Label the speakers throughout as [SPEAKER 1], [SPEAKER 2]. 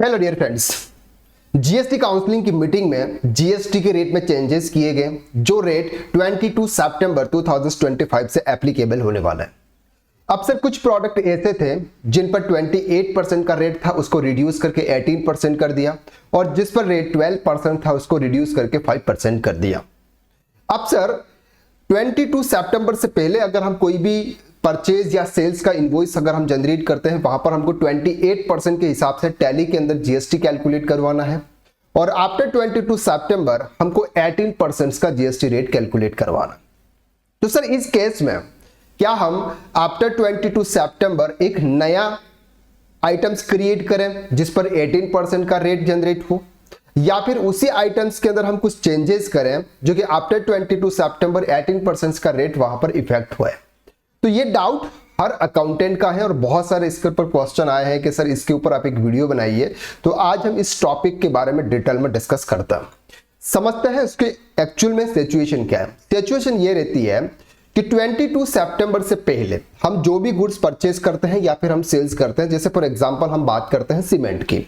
[SPEAKER 1] Hello dear friends, GST counselling की meeting में GST के रेट में चेंजेस किए गए, जो रेट 22 सितंबर 2025 से एप्लीकेबल होने वाला है। अब सर कुछ प्रोडक्ट ऐसे थे जिन पर 28% का रेट था, उसको रिड्यूस करके 18% कर दिया, और जिस पर रेट 12% था उसको रिड्यूस करके 5% कर दिया। अब सर 22 सितंबर से पहले अगर हम कोई भी परचेज या सेल्स का इनवॉइस अगर हम जनरेट करते हैं, वहां पर हमको 28% के हिसाब से टैली के अंदर जीएसटी कैलकुलेट करवाना है, और आफ्टर 22 सितंबर हमको 18% का जीएसटी रेट कैलकुलेट करवाना। तो सर इस केस में क्या हम आफ्टर 22 सितंबर एक नया आइटम्स क्रिएट करें जिस पर 18% का रेट जनरेट हो, या फिर उसी आइटम्स के अंदर हम कुछ चेंजेस करें जो कि आफ्टर 22 सितंबर 18% का रेट वहां पर इफेक्ट हुआ है। तो ये डाउट हर अकाउंटेंट का है और बहुत सारे इसके ऊपर क्वेश्चन आए हैं कि सर इसके ऊपर आप एक वीडियो बनाइए। तो आज हम इस टॉपिक के बारे में डिटेल में डिस्कस करते हैं, समझते हैं उसके एक्चुअल में सिचुएशन क्या है। सिचुएशन ये रहती है कि 22 सितंबर से पहले हम जो भी गुड्स परचेज करते हैं या फिर हम सेल्स करते हैं, जैसे फॉर एग्जांपल हम बात करते हैं सीमेंट की।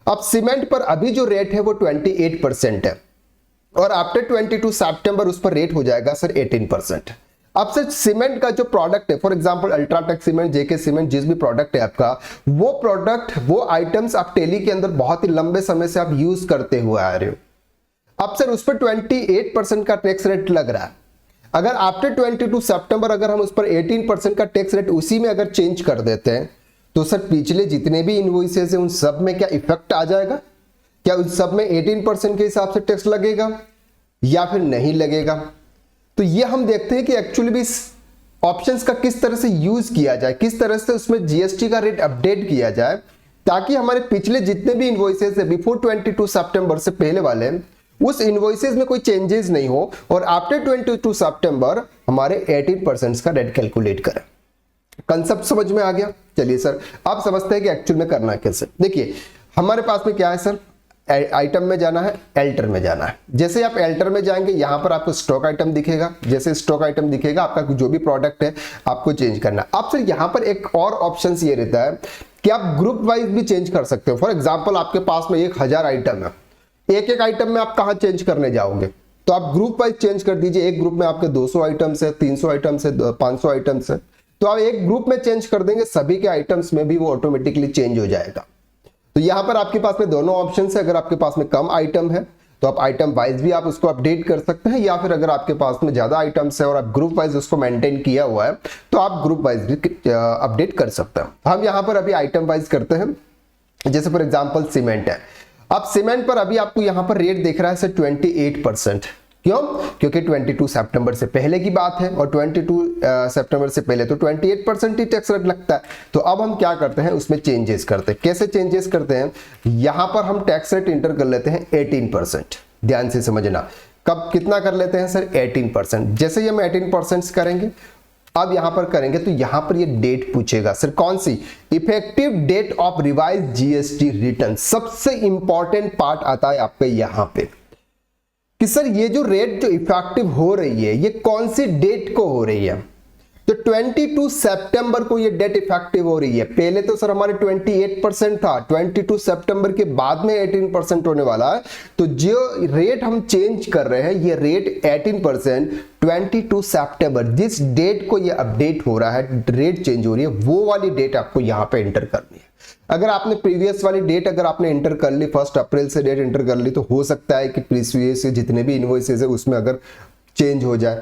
[SPEAKER 1] अब सीमेंट पर अभी जो रेट है वो 28% है, और आफ्टर 22 सितंबर उस पर रेट हो जाएगा सर 18%। अब सर सीमेंट का जो प्रोडक्ट है, for example UltraTech cement, JK cement, जिस भी प्रोडक्ट है आपका, वो प्रोडक्ट वो आइटम्स आप टेली के अंदर बहुत ही लंबे समय से आप यूज करते हुए आ रहे हो। अब सर उस पर 28% का टैक्स रेट लग रहा है। अगर आफ्टर 22 सितंबर अगर हम उस पर 18% का टैक्स रेट उसी में अगर चेंज कर देते हैं, तो सर पिछले जितने भी इनवॉइसेस हैं उन सब में क्या इफेक्ट आ जाएगा? क्या उन सब में 18% के हिसाब से टैक्स लगेगा या फिर नहीं लगेगा? तो ये हम देखते हैं कि एक्चुअली भी इस ऑप्शंस का किस तरह से यूज किया जाए, किस तरह से उसमें जीएसटी का रेट अपडेट किया जाए, ताकि हमारे पिछले जितने भी इनवॉइसेस है बिफोर 22 सितंबर से पहले वाले, उस इनवॉइसेस में कोई चेंजेस नहीं हो, और आफ्टर 22 सितंबर हमारे 18% का रेट कैलकुलेट करें। कंसेप्ट समझ में आ गया? चलिए सर अब समझते हैं कि एक्चुअल में करना कैसे। देखिए हमारे पास में क्या है सर, आइटम में जाना है, एल्टर में जाना है। जैसे आप एल्टर में जाएंगे यहां पर आपको स्टॉक आइटम दिखेगा, जैसे स्टॉक आइटम दिखेगा आपका जो भी प्रोडक्ट है आपको चेंज करना है। अब सर यहां पर एक और ऑप्शन ये रहता है कि आप ग्रुप वाइज भी चेंज कर सकते हो। फॉर एग्जांपल आपके पास में 1000 आइटम है, एक एक आइटम में आप कहां चेंज करने जाओगे, तो आप ग्रुप वाइज चेंज कर दीजिए। एक ग्रुप में आपके 200 आइटम्स है, 300 आइटम्स है, 500 आइटम्स है, तो आप एक ग्रुप में चेंज कर देंगे, सभी के आइटम्स में भी वो ऑटोमेटिकली चेंज हो जाएगा। तो यहां पर आपके पास में दोनों ऑप्शन है। अगर आपके पास में कम आइटम है तो आप आइटम वाइज भी आप उसको अपडेट कर सकते हैं, या फिर अगर आपके पास में ज्यादा आइटम्स है और आप ग्रुप वाइज उसको मेंटेन किया हुआ है तो आप ग्रुप वाइज भी अपडेट कर सकते हैं। हम यहां पर अभी आइटम वाइज करते हैं। जैसे फॉर एग्जांपल सीमेंट है, अब सीमेंट पर अभी आपको यहां पर रेट दिख रहा है सर 28%। क्यों? क्योंकि 22 सितंबर से पहले की बात है, और 22 सितंबर से पहले तो 28% ही टैक्स रेट लगता है। तो अब हम क्या करते हैं, उसमें चेंजेस करते हैं। कैसे चेंजेस करते हैं? यहां पर हम टैक्स रेट इंटर कर लेते हैं 18%। ध्यान से समझना, कब कितना कर लेते हैं सर, 18%। जैसे ही हम 18% करेंगे, अब यहां पर करेंगे तो यहां पर ये डेट पूछेगा सर कौन सी, effective date of revise GST return. सबसे इंपॉर्टेंट पार्ट आता है आपका यहां पे कि सर ये जो रेट जो इफेक्टिव हो रही है ये कौन सी डेट को हो रही है। तो 22 सितंबर को ये डेट इफेक्टिव हो रही है। पहले तो सर हमारे 28% था, 22 सितंबर के बाद में 18% होने वाला है। तो जो रेट हम चेंज कर रहे हैं ये रेट 18% 22 सितंबर, जिस डेट को ये अपडेट हो रहा है, रेट चेंज हो रही है, वो वाली डेट आपको यहां पे एंटर करनी है। अगर आपने प्रीवियस वाली डेट अगर आपने एंटर कर ली, 1 अप्रैल से डेट एंटर कर ली, तो हो सकता है कि प्रीवियस जितने भी इनवॉइसेस है उसमें अगर चेंज हो जाए,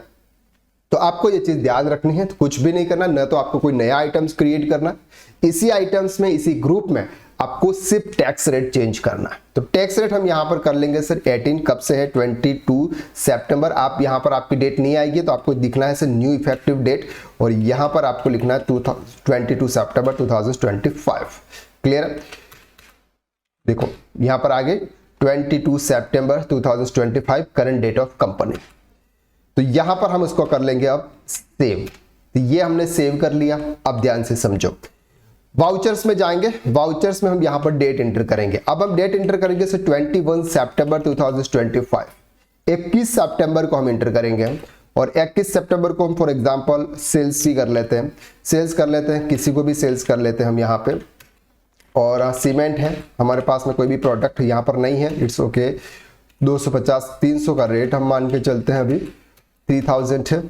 [SPEAKER 1] तो आपको ये चीज ध्यान रखनी है। तो कुछ भी नहीं करना, न तो आपको कोई नया आइटम्स क्रिएट करना, इसी आइटम्स में इसी ग्रुप में आपको सिर्फ टैक्स रेट चेंज करना है। तो टैक्स रेट हम यहां पर कर लेंगे सर 18, कब से है 22 सितंबर। आप यहां पर आपकी डेट नहीं आएगी तो आपको दिखना है सर न्यू इफेक्टिव डेट, और यहां पर आपको लिखना है 22 सितंबर 2025। क्लियर? देखो यहां पर आगे 22 सितंबर 2025 करंट डेट ऑफ कंपनी। तो यहां पर हम उसको कर लेंगे अब सेव। तो ये हमने सेव कर लिया। अब ध्यान से समझो, वाउचर्स में जाएंगे, वाउचर्स में हम यहां पर डेट एंटर करेंगे। अब हम डेट एंटर करेंगे सर 21 सितंबर 2025। 21 सितंबर को हम एंटर करेंगे, और 21 सितंबर को हम फॉर एग्जांपल सेल्स ही कर लेते हैं, सेल्स कर लेते हैं, किसी को भी सेल्स कर लेते हैं हम यहां पे। और सीमेंट है हमारे पास में, कोई भी प्रोडक्ट यहाँ पर नहीं है, इट्स ओके। 250 300 का रेट हम मान के चलते हैं, अभी 3000 है।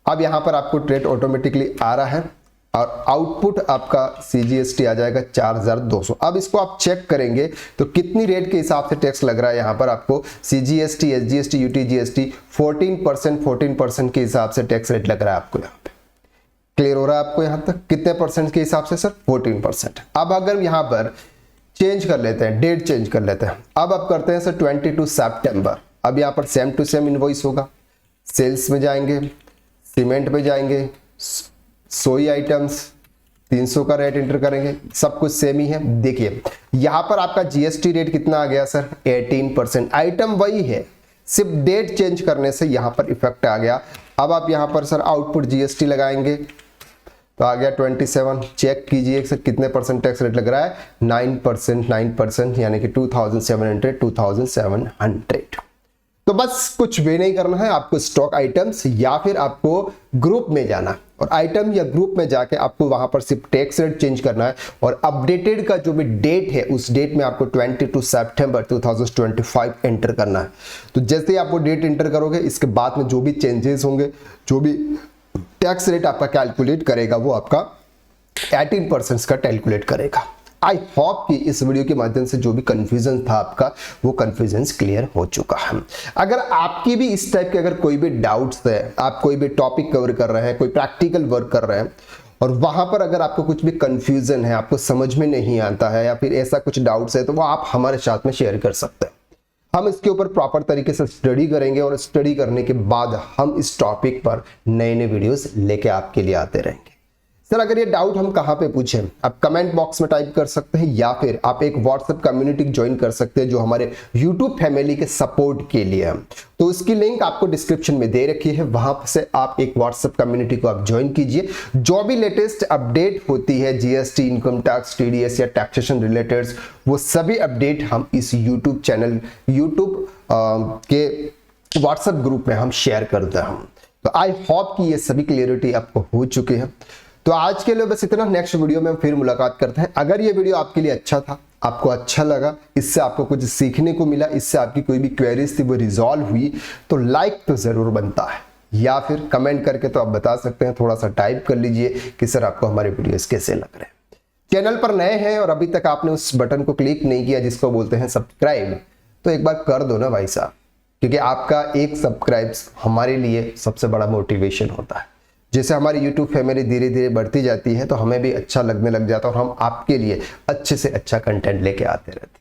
[SPEAKER 1] अब यहाँ पर आपको रेट ऑटोमेटिकली आ रहा है और आउटपुट आपका CGST आ जाएगा 4200। अब इसको आप चेक करेंगे तो कितनी रेट के हिसाब से टैक्स लग रहा है यहाँ पर आपको। CGST, SGST, UTGST 14% के हिसाब से टैक्स रेट लग रहा है आपको यहाँ पे। क्लियर हो रहा है आपको यहाँ तक? कितने परसेंट के हिसाब से सर? 14%। अब अगर यहाँ पर चेंज कर लेते हैं, डेट चेंज कर लेते हैं, अब आप करते हैं सर 22 सितंबर। अब यहाँ पर सेम टू सेम इनवॉइस होगा। सेल्स में जाएंगे, सीमेंट पे जाएंगे, सोई आइटम्स 300 का रेट एंटर करेंगे, सब कुछ सेम ही है। देखिए यहाँ पर आपका GST रेट कितना आ गया सर? 18%। आइटम वही है, सिर्फ डेट चेंज करने से यहाँ पर इफेक्ट आ गया। अब आप यहाँ पर सर आउटपुट GST लगाएंगे तो आ गया 27। चेक कीजिए सर कितने परसेंट टैक्स रेट लग रहा है? 9%, यानी कि 2700। तो बस कुछ भी नहीं करना है आपको, स्टॉक आइटम्स या फिर आपको ग्रुप में जाना और आइटम या ग्रुप में जाके आपको वहां पर सिर्फ टैक्स रेट चेंज करना है और अपडेटेड का जो भी डेट है उस डेट में आपको 22 सितंबर 2025 एंटर करना है। तो जैसे ही आप वो डेट एंटर करोगे इसके बाद में जो भी चेंजेस होंगे, जो भी टैक्स रेट आपका कैलकुलेट करेगा वो आपका 18% का कैलकुलेट करेगा। आई होप कि इस वीडियो के माध्यम से जो भी कंफ्यूजन था आपका वो कंफ्यूजन क्लियर हो चुका है। अगर आपकी भी इस टाइप के अगर कोई भी डाउट्स है, आप कोई भी टॉपिक कवर कर रहे हैं, कोई प्रैक्टिकल वर्क कर रहे हैं और वहां पर अगर आपको कुछ भी कंफ्यूजन है, आपको समझ में नहीं आता है या फिर ऐसा कुछ डाउट्स है, तो वो आप हमारे साथ में शेयर कर सकते हैं। हम इसके ऊपर प्रॉपर तरीके से स्टडी करेंगे और स्टडी करने के बाद हम इस टॉपिक पर नए नए वीडियोस लेके आपके लिए आते रहेंगे। सर अगर ये डाउट हम कहाँ पे पूछें, आप कमेंट बॉक्स में टाइप कर सकते हैं या फिर आप एक व्हाट्सएप कम्युनिटी ज्वाइन कर सकते हैं जो हमारे यूट्यूब फैमिली के सपोर्ट के लिए है। तो उसकी लिंक आपको डिस्क्रिप्शन में दे रखी है, वहां से आप एक व्हाट्सएप कम्युनिटी को आप ज्वाइन कीजिए। जो भी लेटेस्ट अपडेट होती है GST, इनकम टैक्स, TDS या टैक्सेशन रिलेटेड, वो सभी अपडेट हम इस यूट्यूब चैनल, यूट्यूब के व्हाट्सएप ग्रुप में हम शेयर करते हैं। तो आई होप कि ये सभी क्लियरिटी आपको हो चुकी है। तो आज के लिए बस इतना, नेक्स्ट वीडियो में हम फिर मुलाकात करते हैं। अगर ये वीडियो आपके लिए अच्छा था, आपको अच्छा लगा, इससे आपको कुछ सीखने को मिला, इससे आपकी कोई भी क्वेरीज थी वो रिजॉल्व हुई, तो लाइक तो जरूर बनता है, या फिर कमेंट करके तो आप बता सकते हैं, थोड़ा सा टाइप कर लीजिए कि सर आपको हमारे वीडियोस कैसे लग रहे हैं। चैनल पर नए हैं और अभी तक आपने उस बटन को क्लिक नहीं किया जिसको बोलते हैं सब्सक्राइब, तो एक बार कर दो ना भाई साहब, क्योंकि आपका एक सब्सक्राइब हमारे लिए सबसे बड़ा मोटिवेशन होता है। जैसे हमारी YouTube फैमिली धीरे धीरे बढ़ती जाती है तो हमें भी अच्छा लगने लग जाता है और हम आपके लिए अच्छे से अच्छा कंटेंट लेके आते रहते हैं।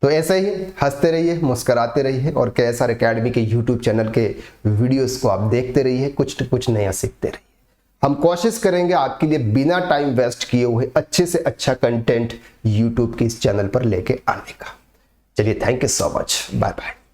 [SPEAKER 1] तो ऐसे ही हंसते रहिए, मुस्कुराते रहिए और KSR एकेडमी के YouTube चैनल के वीडियोस को आप देखते रहिए, कुछ न कुछ नया सीखते रहिए। हम कोशिश करेंगे आपके लिए बिना टाइम वेस्ट किए हुए अच्छे से अच्छा कंटेंट YouTube के इस चैनल पर लेके आने का। चलिए, thank you so much, bye bye.